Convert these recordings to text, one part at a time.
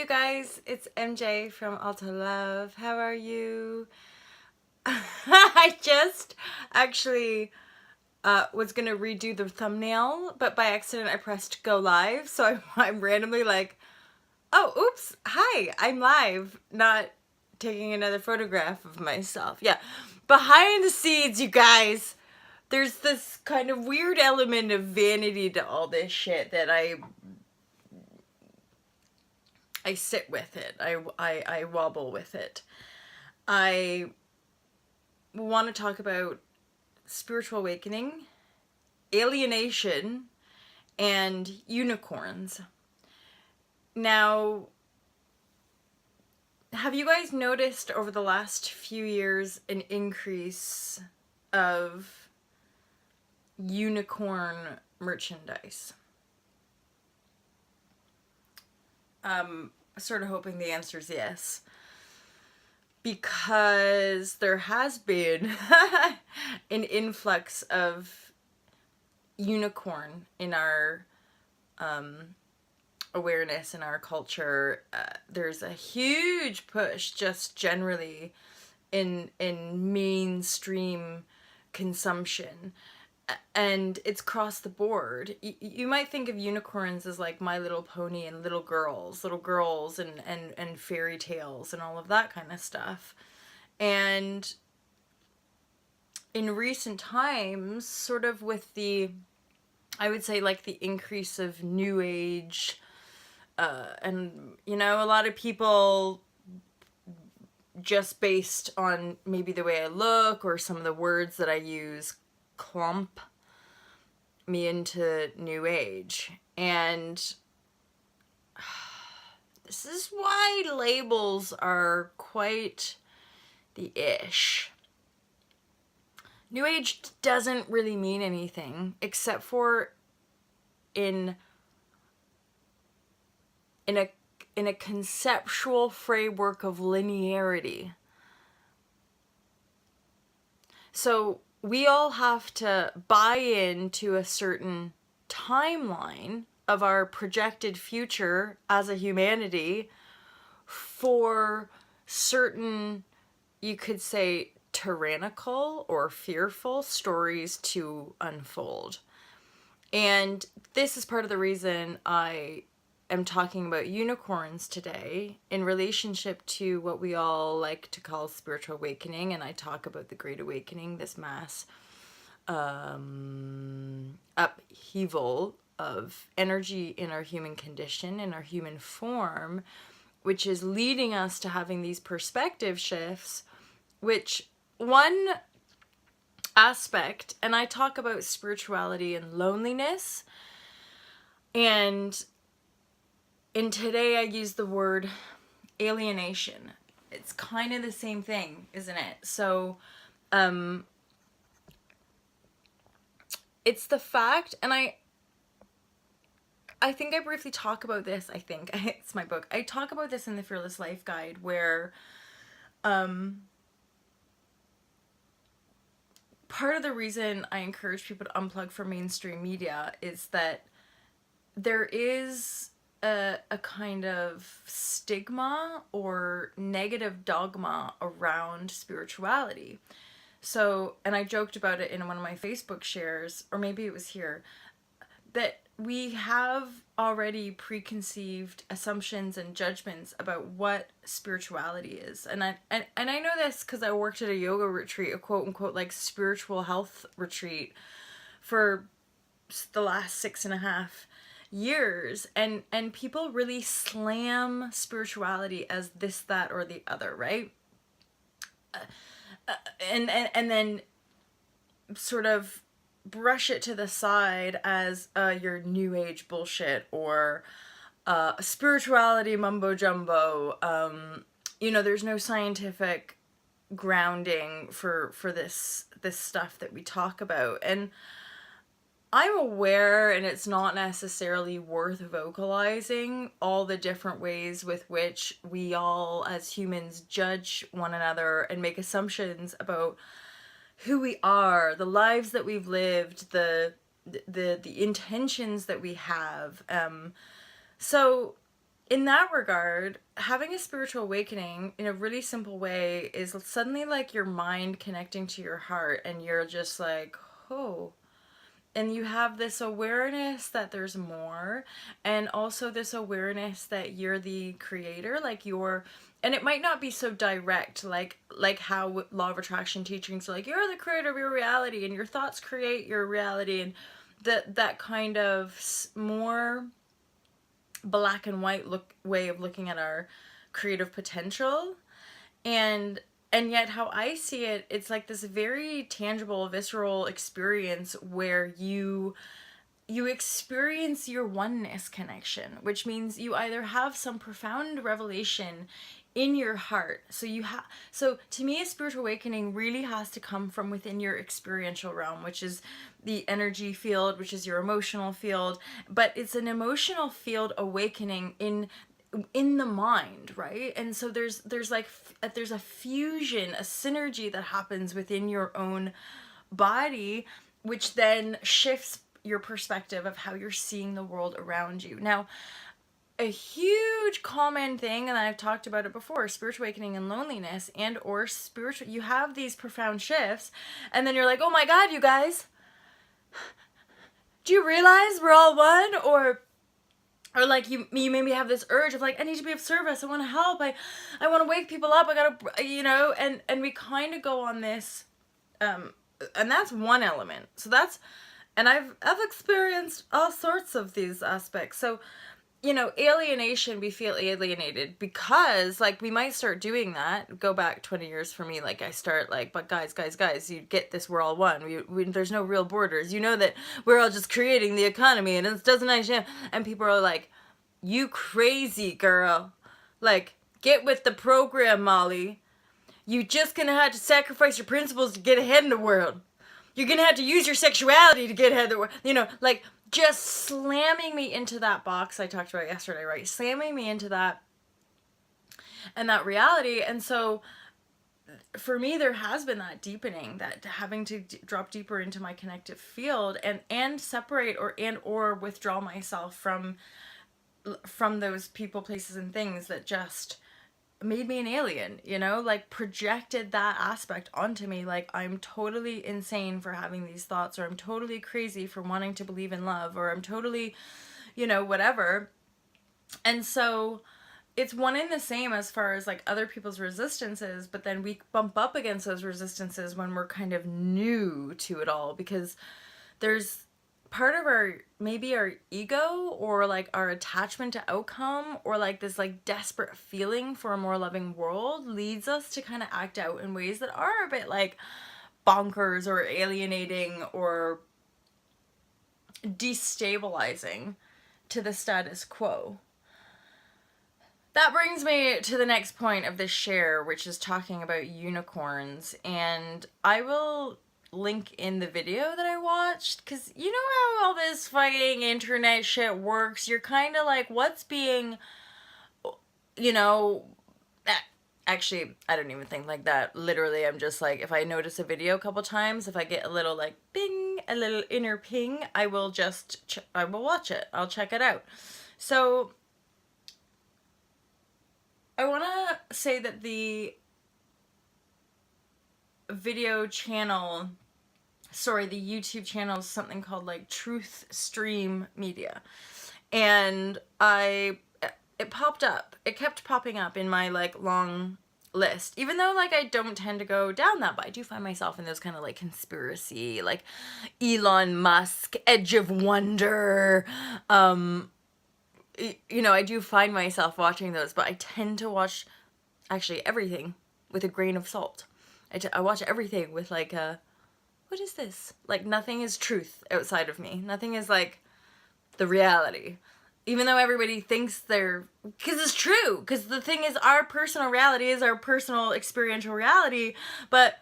you guys, it's MJ from Alta Love. How are you? I just actually was gonna redo the thumbnail, but by accident I pressed go live, so I'm randomly like, oh, oops, hi, I'm live, not taking another photograph of myself. Yeah, behind the scenes, you guys, there's this kind of weird element of vanity to all this shit that I sit with it. I wobble with it. I want to talk about spiritual awakening, alienation, and unicorns. Now, have you guys noticed over the last few years an increase of unicorn merchandise? Sort of hoping the answer is yes. Because there has been an influx of unicorn in our awareness, in our culture. There's a huge push just generally in mainstream consumption. And it's across the board. You might think of unicorns as like My Little Pony and little girls and fairy tales and all of that kind of stuff. And in recent times, sort of with I would say like the increase of New Age, and you know, a lot of people just based on maybe the way I look or some of the words that I use clump me into New Age. And this is why labels are quite the ish. New Age doesn't really mean anything except for in a conceptual framework of linearity. So we all have to buy into a certain timeline of our projected future as a humanity for certain, you could say, tyrannical or fearful stories to unfold. And this is part of the reason I am talking about unicorns today in relationship to what we all like to call spiritual awakening. And I talk about the Great Awakening, this mass upheaval of energy in our human condition, in our human form, which is leading us to having these perspective shifts, which one aspect, and I talk about spirituality and loneliness, and in today I use the word alienation. It's kind of the same thing, isn't it? So it's the fact, and I think I briefly talk about this, I think it's my book, I talk about this in the Fearless Life Guide, where part of the reason I encourage people to unplug from mainstream media is that there is a kind of stigma or negative dogma around spirituality. So, and I joked about it in one of my Facebook shares, or maybe it was here, that we have already preconceived assumptions and judgments about what spirituality is. And I know this because I worked at a yoga retreat, a quote unquote like spiritual health retreat for the last 6.5 years, and people really slam spirituality as this, that, or the other, right? And then sort of brush it to the side as your New Age bullshit, or spirituality mumbo jumbo. You know, there's no scientific grounding for this stuff that we talk about, and I'm aware, and it's not necessarily worth vocalizing all the different ways with which we all as humans judge one another and make assumptions about who we are, the lives that we've lived, the intentions that we have. So in that regard, having a spiritual awakening in a really simple way is suddenly like your mind connecting to your heart, and you're just like, oh. And you have this awareness that there's more, and also this awareness that you're the creator, like you're, and it might not be so direct, like how law of attraction teachings are like, you're the creator of your reality and your thoughts create your reality, and that kind of more black and white way of looking at our creative potential. And yet how I see it, it's like this very tangible, visceral experience where you experience your oneness connection, which means you either have some profound revelation in your heart. So to me, a spiritual awakening really has to come from within your experiential realm, which is the energy field, which is your emotional field. But it's an emotional field awakening in the mind, right? And so there's a fusion, a synergy that happens within your own body, which then shifts your perspective of how you're seeing the world around you. Now, a huge common thing, and I've talked about it before, spiritual awakening and loneliness, and or spiritual, you have these profound shifts, and then you're like, oh my God, you guys, do you realize we're all one? Or like you maybe have this urge of like, I need to be of service, I want to help, I want to wake people up, I gotta, and we kind of go on this, and that's one element. So that's, and I've experienced all sorts of these aspects. So, alienation, we feel alienated because, like, we might start doing that. Go back 20 years for me, like, I start, like, but guys, you get this, we're all one. There's no real borders. You know that we're all just creating the economy, and it doesn't actually, and people are like, you crazy girl. Like, get with the program, Molly. You just gonna have to sacrifice your principles to get ahead in the world. You're gonna have to use your sexuality to get ahead of the world. Like, just slamming me into that box I talked about yesterday, right? Slamming me into that and that reality. And so for me, there has been that deepening, that having to drop deeper into my connective field and separate or withdraw myself from those people, places, and things that just made me an alien, like projected that aspect onto me, like I'm totally insane for having these thoughts, or I'm totally crazy for wanting to believe in love, or I'm totally, whatever. And so it's one and the same as far as like other people's resistances, but then we bump up against those resistances when we're kind of new to it all, because there's part of our ego, or like our attachment to outcome, or like this like desperate feeling for a more loving world leads us to kind of act out in ways that are a bit like bonkers or alienating or destabilizing to the status quo. That brings me to the next point of this share, which is talking about unicorns. And I will link in the video that I watched, because you know how all this fucking internet shit works. You're kind of like, what's being, actually, I don't even think like that. Literally, I'm just like, if I notice a video a couple times, if I get a little like bing, a little inner ping, I will watch it. I'll check it out. So I want to say that the video channel, the YouTube channel is something called like Truth Stream Media. And it popped up. It kept popping up in my like long list, even though like I don't tend to go down that, but I do find myself in those kind of like conspiracy, like Elon Musk, Edge of Wonder, I do find myself watching those, but I tend to watch actually everything with a grain of salt. I watch everything with like what is this? Like, nothing is truth outside of me. Nothing is like the reality. Even though everybody thinks because it's true. Because the thing is, our personal reality is our personal experiential reality. But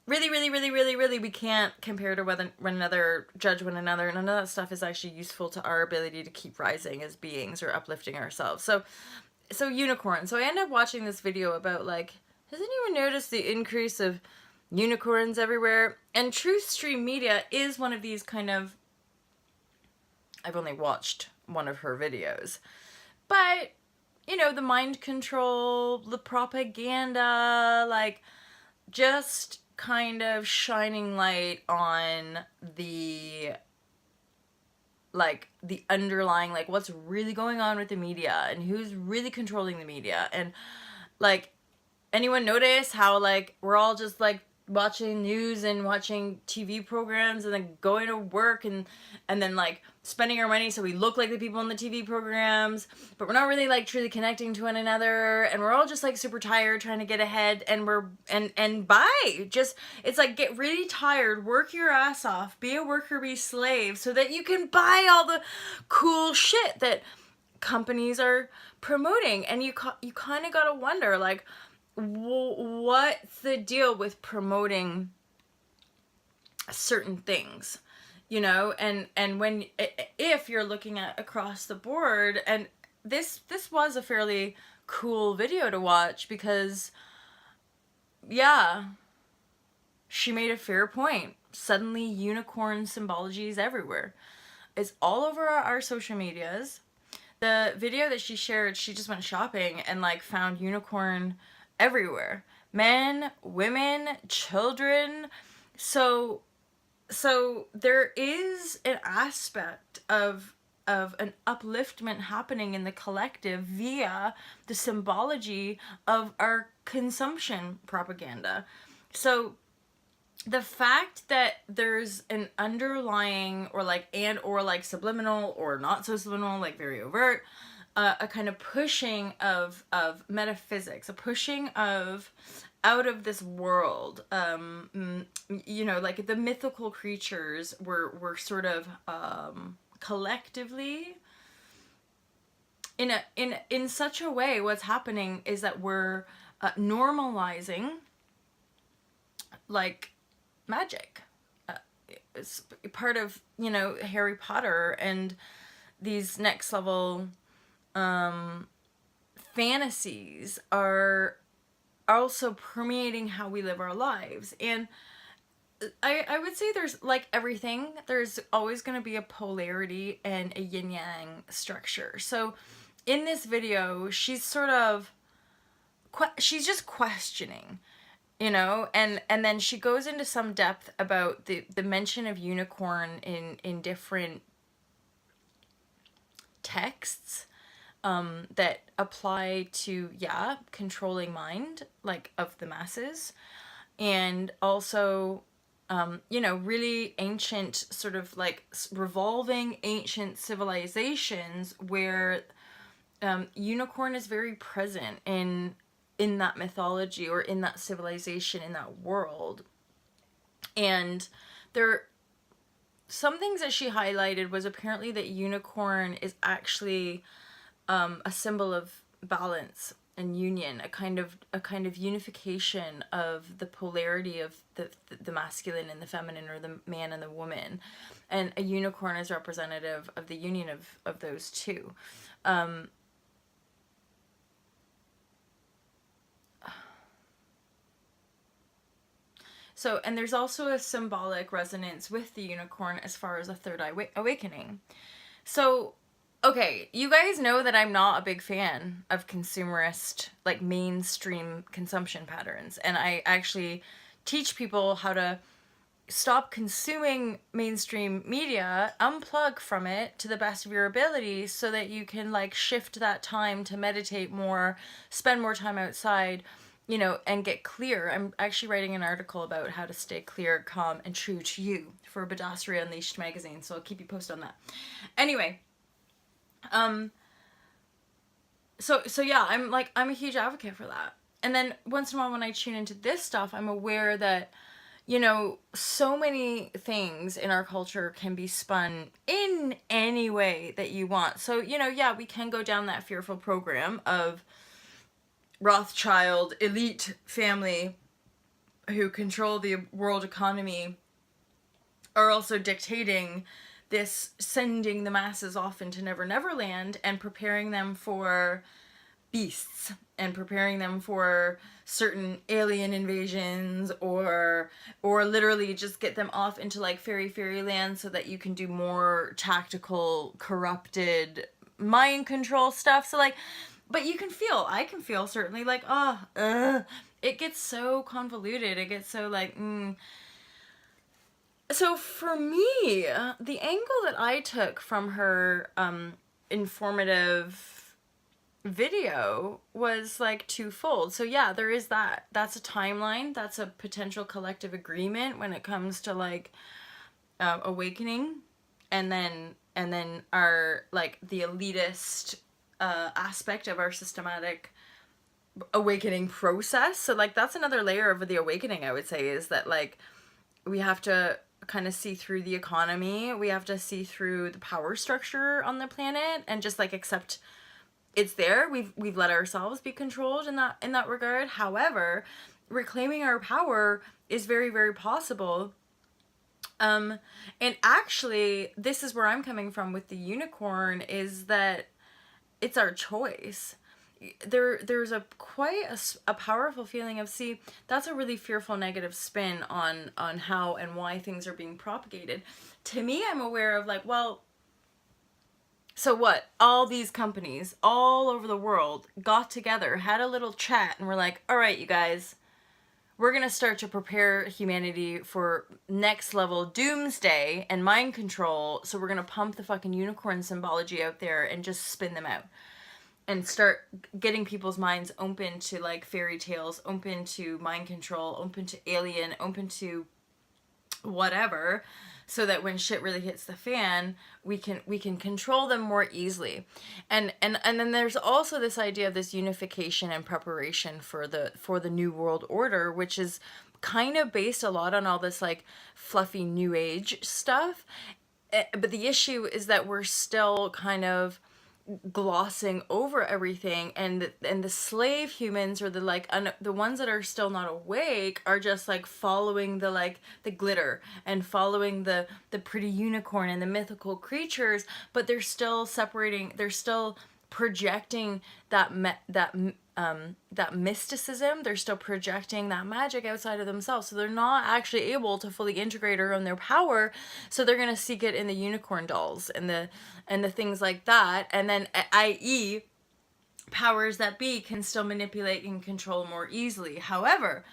really, really, really, really, really, we can't compare to one another, judge one another. None of that stuff is actually useful to our ability to keep rising as beings or uplifting ourselves. So unicorn. So I end up watching this video about like, has anyone noticed the increase of unicorns everywhere? And Truth Stream Media is one of these kind of, I've only watched one of her videos, but you know, the mind control, the propaganda, like just kind of shining light on the like the underlying, like what's really going on with the media and who's really controlling the media. And like, anyone notice how like we're all just like watching news and watching TV programs and then going to work and then like spending our money so we look like the people in the TV programs, but we're not really like truly connecting to one another, and we're all just like super tired trying to get ahead, and we're and bye, just, it's like, get really tired, work your ass off, be a worker bee slave so that you can buy all the cool shit that companies are promoting. And you kind of gotta wonder, like, what's the deal with promoting certain things, you know? And when, if you're looking at across the board, and this was a fairly cool video to watch, because yeah, she made a fair point. Suddenly unicorn symbology is everywhere. It's all over our social medias. The video that she shared, she just went shopping and like found unicorn everywhere. Men, women, children. So there is an aspect of an upliftment happening in the collective via the symbology of our consumption propaganda. So the fact that there's an underlying or like subliminal or not so subliminal, like very overt, a kind of pushing of metaphysics, a pushing of out of this world, you know, like the mythical creatures were sort of collectively in such a way. What's happening is that we're normalizing like magic. It's part of, you know, Harry Potter and these next level fantasies are also permeating how we live our lives. And I would say there's, like everything, there's always going to be a polarity and a yin yang structure. So in this video, she's sort of, she's just questioning, you know, and then she goes into some depth about the mention of unicorn in different texts that apply to, yeah, controlling mind, like of the masses, and also you know, really ancient, sort of like revolving ancient civilizations where unicorn is very present in that mythology or in that civilization, in that world. And there, some things that she highlighted was apparently that unicorn is actually a symbol of balance and union, a kind of unification of the polarity of the masculine and the feminine, or the man and the woman, and a unicorn is representative of the union of those two. So, and there's also a symbolic resonance with the unicorn as far as a third eye awakening. So, okay, you guys know that I'm not a big fan of consumerist, like mainstream consumption patterns. And I actually teach people how to stop consuming mainstream media, unplug from it to the best of your ability, so that you can like shift that time to meditate more, spend more time outside, you know, and get clear. I'm actually writing an article about how to stay clear, calm, and true to you for Badassery Unleashed magazine, so I'll keep you posted on that. Anyway, so yeah, I'm a huge advocate for that. And then once in a while when I tune into this stuff, I'm aware that, you know, so many things in our culture can be spun in any way that you want. So, you know, yeah, we can go down that fearful program of Rothschild elite family who control the world economy are also dictating this, sending the masses off into Never Never Land and preparing them for beasts and preparing them for certain alien invasions, or literally just get them off into like fairyland so that you can do more tactical corrupted mind control stuff. So like but I can feel certainly like, it gets so convoluted. It gets so like, So for me, the angle that I took from her informative video was like twofold. So yeah, there is that. That's a timeline. That's a potential collective agreement when it comes to like awakening, and then our like the elitist aspect of our systematic awakening process. So like that's another layer of the awakening, I would say, is that like we have to kind of see through the economy. We have to see through the power structure on the planet and just like accept it's there. We've let ourselves be controlled in that regard. However, reclaiming our power is very, very possible. And actually, this is where I'm coming from with the unicorn, is that it's our choice. There's a quite a powerful feeling of, see, that's a really fearful negative spin on how and why things are being propagated. To me, I'm aware of like, well, so what? All these companies all over the world got together, had a little chat, and were like, all right, you guys, we're going to start to prepare humanity for next level doomsday and mind control. So we're going to pump the fucking unicorn symbology out there and just spin them out and start getting people's minds open to like fairy tales, open to mind control, open to alien, open to whatever, so that when shit really hits the fan, we can control them more easily. And then there's also this idea of this unification and preparation for the new world order, which is kind of based a lot on all this like fluffy new age stuff. But the issue is that we're still kind of glossing over everything, and the slave humans, or the like the ones that are still not awake, are just like following the like the glitter and following the pretty unicorn and the mythical creatures, but they're still separating, they're still projecting that mysticism, they're still projecting that magic outside of themselves, so they're not actually able to fully integrate or own their power. So they're going to seek it in the unicorn dolls and the things like that, and then i.e. powers that be can still manipulate and control more easily. However,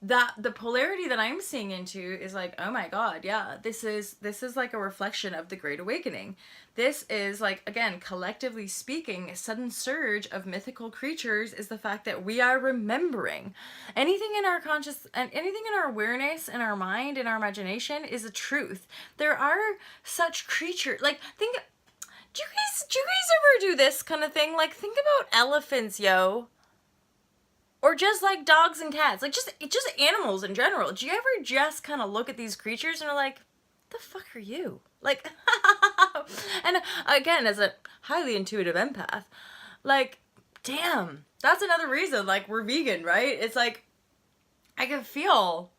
that the polarity that I'm seeing into is like, oh my god, yeah, this is like a reflection of the Great Awakening. This is like, again, collectively speaking, a sudden surge of mythical creatures is the fact that we are remembering. Anything in our conscious and anything in our awareness, in our mind, in our imagination is a truth. There are such creatures. Like, think, do you guys ever do this kind of thing? Like, think about elephants, yo. Or just like dogs and cats, like just animals in general. Do you ever just kind of look at these creatures and are like, the fuck are you? Like, and again, as a highly intuitive empath, like, damn, that's another reason, like, we're vegan, right? It's like, I can feel,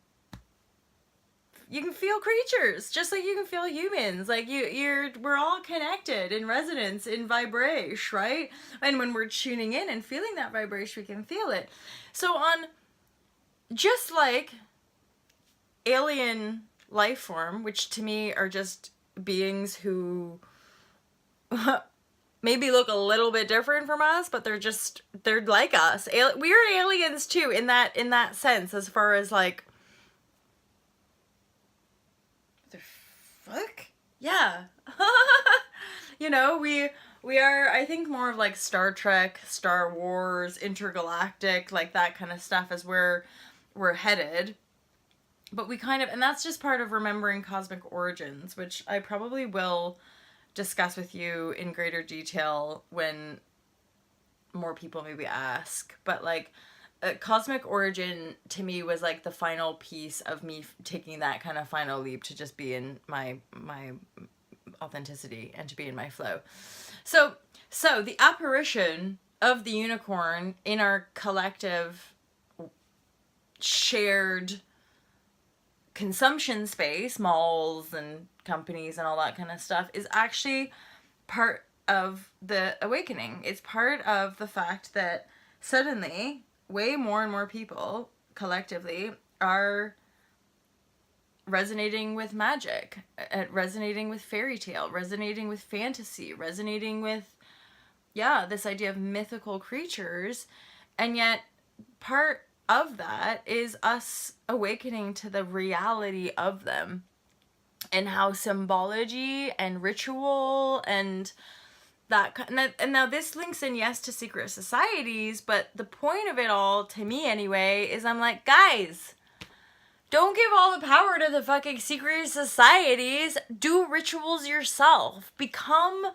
you can feel creatures, just like you can feel humans. Like, we're all connected in resonance, in vibration, right? And when we're tuning in and feeling that vibration, we can feel it. So just like alien life form, which to me are just beings who maybe look a little bit different from us, but they're like us. We're aliens too, in that sense, as far as like, the fuck? Yeah. You know, we are, I think, more of like Star Trek, Star Wars, intergalactic, like that kind of stuff as where we're headed. But we kind of, and that's just part of remembering cosmic origins, which I probably will discuss with you in greater detail when more people maybe ask. But like, cosmic origin to me was like the final piece of me taking that kind of final leap to just be in my authenticity and to be in my flow. So the apparition of the unicorn in our collective shared consumption space, malls and companies and all that kind of stuff, is actually part of the awakening. It's part of the fact that suddenly way more and more people collectively are resonating with magic, resonating with fairy tale, resonating with fantasy, resonating with yeah, this idea of mythical creatures, and yet part of that is us awakening to the reality of them, and how symbology and ritual and and now this links in, yes, to secret societies, but the point of it all, to me anyway, is I'm like, guys, don't give all the power to the fucking secret societies. Do rituals yourself. Become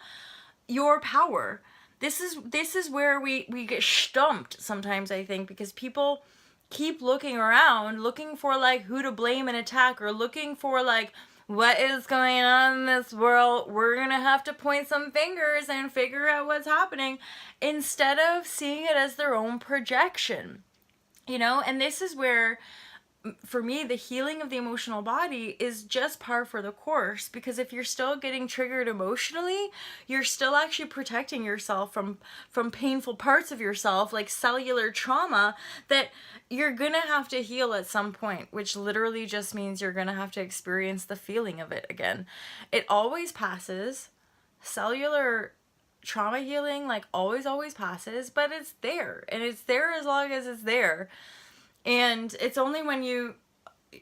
your power. This is where we get stumped sometimes, I think, because people keep looking around, looking for like who to blame and attack, or looking for like what is going on in this world. We're gonna have to point some fingers and figure out what's happening, instead of seeing it as their own projection. And this is where, for me, the healing of the emotional body is just par for the course, because if you're still getting triggered emotionally, you're still actually protecting yourself from painful parts of yourself, like cellular trauma, that you're gonna have to heal at some point, which literally just means you're gonna have to experience the feeling of it again. It always passes. Cellular trauma healing, like, always passes, but it's there, and it's there as long as it's there. And it's only when you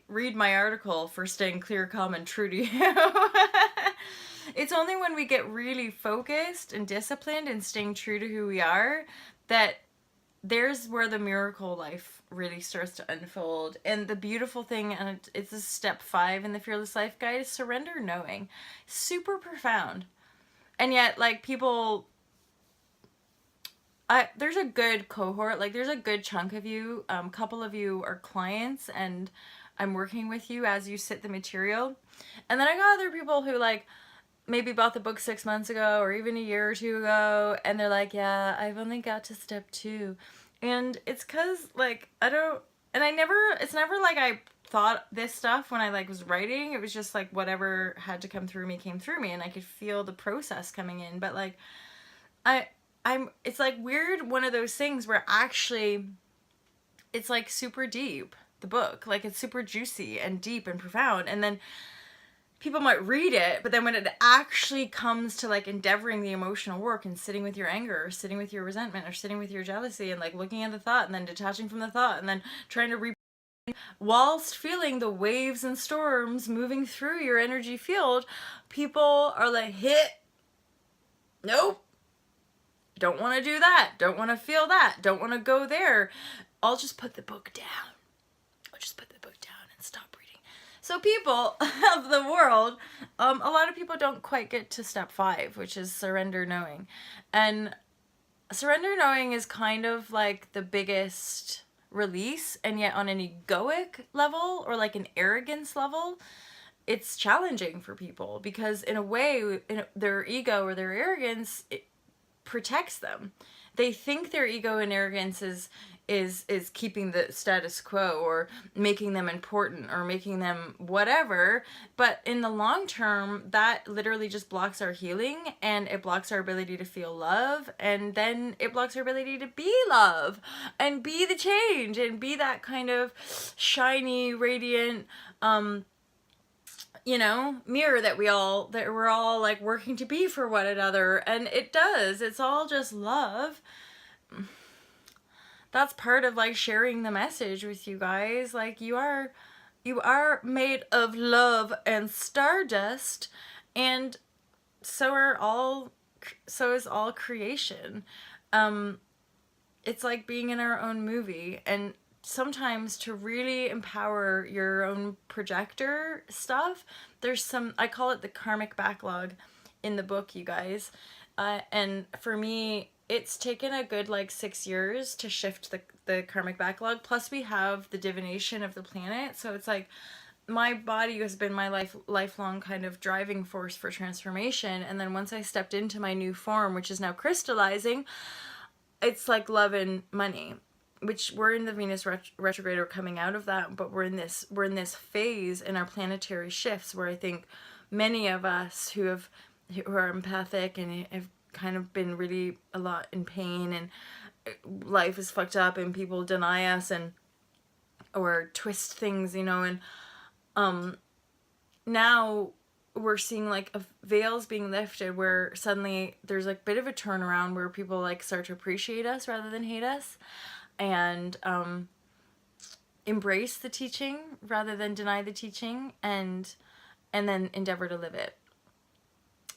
read my article for staying clear, calm, and true to you, it's only when we get really focused and disciplined and staying true to who we are, that there's where the miracle life really starts to unfold. And the beautiful thing, and it's a step 5 in the Fearless Life Guide, is surrender knowing. Super profound. And yet, like, people... there's a good cohort, like there's a good chunk of you, couple of you are clients, and I'm working with you as you sit the material. And then I got other people who like maybe bought the book 6 months ago or even a year or 2 ago, and they're like, yeah, I've only got to step 2. And it's cause like, it's never like I thought this stuff when I like was writing. It was just like whatever had to come through me came through me, and I could feel the process coming in. But like, it's like weird, one of those things where actually it's like super deep, the book, like it's super juicy and deep and profound, and then people might read it, but then when it actually comes to like endeavoring the emotional work and sitting with your anger, or sitting with your resentment, or sitting with your jealousy, and like looking at the thought and then detaching from the thought and then trying to whilst feeling the waves and storms moving through your energy field, people are like, nope, don't want to do that, don't want to feel that, don't want to go there. I'll just put the book down. And stop reading. So people of the world, a lot of people don't quite get to step 5, which is surrender knowing. And surrender knowing is kind of like the biggest release, and yet on an egoic level, or like an arrogance level, it's challenging for people, because in a way, their ego or their arrogance, it protects them. They think their ego and arrogance is keeping the status quo, or making them important, or making them whatever, but in the long term, that literally just blocks our healing, and it blocks our ability to feel love, and then it blocks our ability to be love, and be the change, and be that kind of shiny, radiant, mirror that we're all like working to be for one another. And it's all just love. That's part of like sharing the message with you guys. Like, you are made of love and stardust, and so is all creation. It's like being in our own movie, and sometimes to really empower your own projector stuff, there's I call it the karmic backlog in the book, you guys. And for me, it's taken a good like 6 years to shift the karmic backlog. Plus we have the divination of the planet. So it's like my body has been my lifelong kind of driving force for transformation. And then once I stepped into my new form, which is now crystallizing, it's like love and money, which we're in the Venus retrograde, or coming out of that, but we're in this phase in our planetary shifts where I think many of us who are empathic and have kind of been really a lot in pain, and life is fucked up, and people deny us or twist things, and now we're seeing like veils being lifted, where suddenly there's like a bit of a turnaround where people like start to appreciate us rather than hate us, and embrace the teaching rather than deny the teaching, and then endeavor to live it.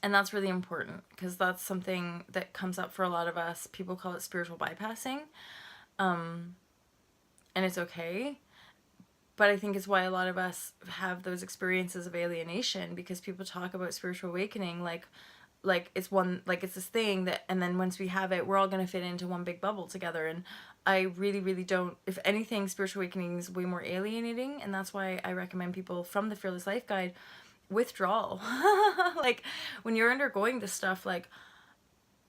And that's really important, because that's something that comes up for a lot of us. People call it spiritual bypassing, and it's okay. But I think it's why a lot of us have those experiences of alienation, because people talk about spiritual awakening like it's one, like it's this thing that, and then once we have it, we're all going to fit into one big bubble together. And I really, really don't. If anything, spiritual awakening is way more alienating, and that's why I recommend people from the Fearless Life Guide withdrawal. Like, when you're undergoing this stuff, like,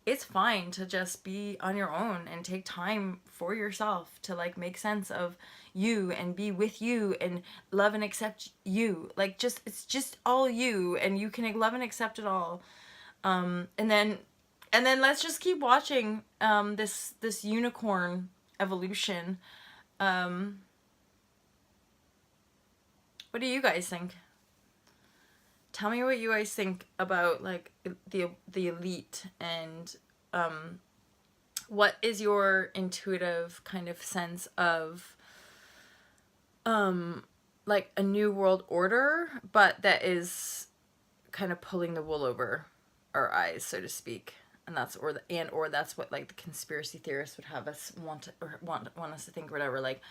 it's fine to just be on your own and take time for yourself to like make sense of you and be with you and love and accept you. Like, just, it's just all you, and you can love and accept it all. And then let's just keep watching this unicorn evolution. What do you guys think? Tell me what you guys think about like the elite, and what is your intuitive kind of sense of like a new world order, but that is kind of pulling the wool over our eyes, so to speak. And that's or that's what like the conspiracy theorists would have us want us to think, or whatever, like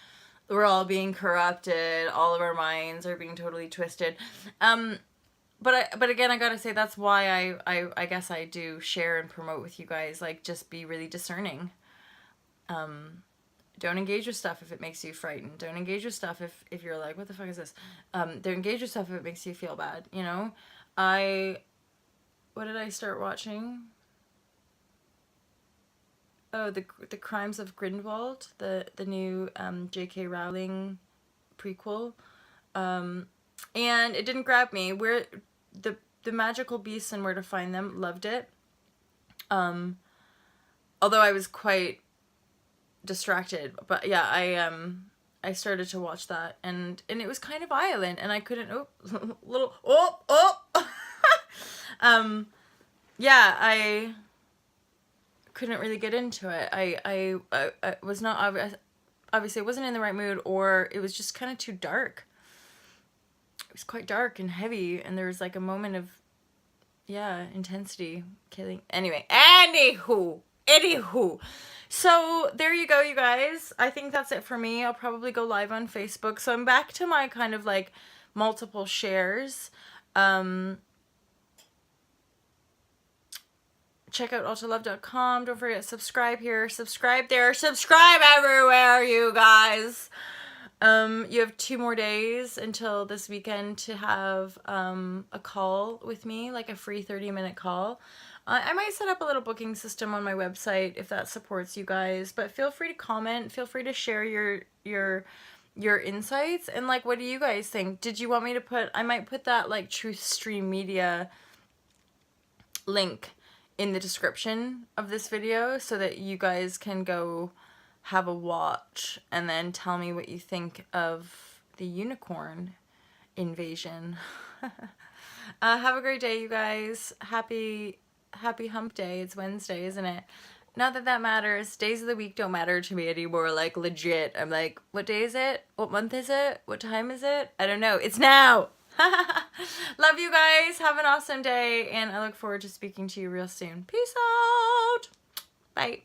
we're all being corrupted, all of our minds are being totally twisted. But again, I gotta say, that's why I guess I do share and promote with you guys, like, just be really discerning. Don't engage with stuff if it makes you frightened. Don't engage with stuff if you're like, what the fuck is this? Don't engage with stuff if it makes you feel bad, you know? What did I start watching? Oh, the Crimes of Grindelwald, the new J.K. Rowling prequel. And it didn't grab me. Where the Magical Beasts and Where to Find Them, loved it. Although I was quite distracted, but yeah, I started to watch that, and it was kind of violent, and I couldn't yeah, I couldn't really get into it. I was not, obviously I wasn't in the right mood, or it was just kind of too dark. It was quite dark and heavy, and there was like a moment of, yeah, intensity, killing. Anyway, anywho. So there you go, you guys. I think that's it for me. I'll probably go live on Facebook. So I'm back to my kind of like multiple shares. Check out altalove.com. Don't forget to subscribe here, subscribe there, subscribe everywhere, you guys. You have 2 more days until this weekend to have a call with me, like a free 30-minute call. I might set up a little booking system on my website if that supports you guys, but feel free to comment, feel free to share your insights, and like, what do you guys think? Did you want me to put, I might put that like Truth Stream Media link in the description of this video so that you guys can go have a watch and then tell me what you think of the unicorn invasion. Have a great day, you guys. Happy hump day. It's Wednesday, isn't it? Not that that matters. Days of the week don't matter to me anymore. Like, legit. I'm like, what day is it? What month is it? What time is it? I don't know. It's now. Love you guys. Have an awesome day. And I look forward to speaking to you real soon. Peace out. Bye.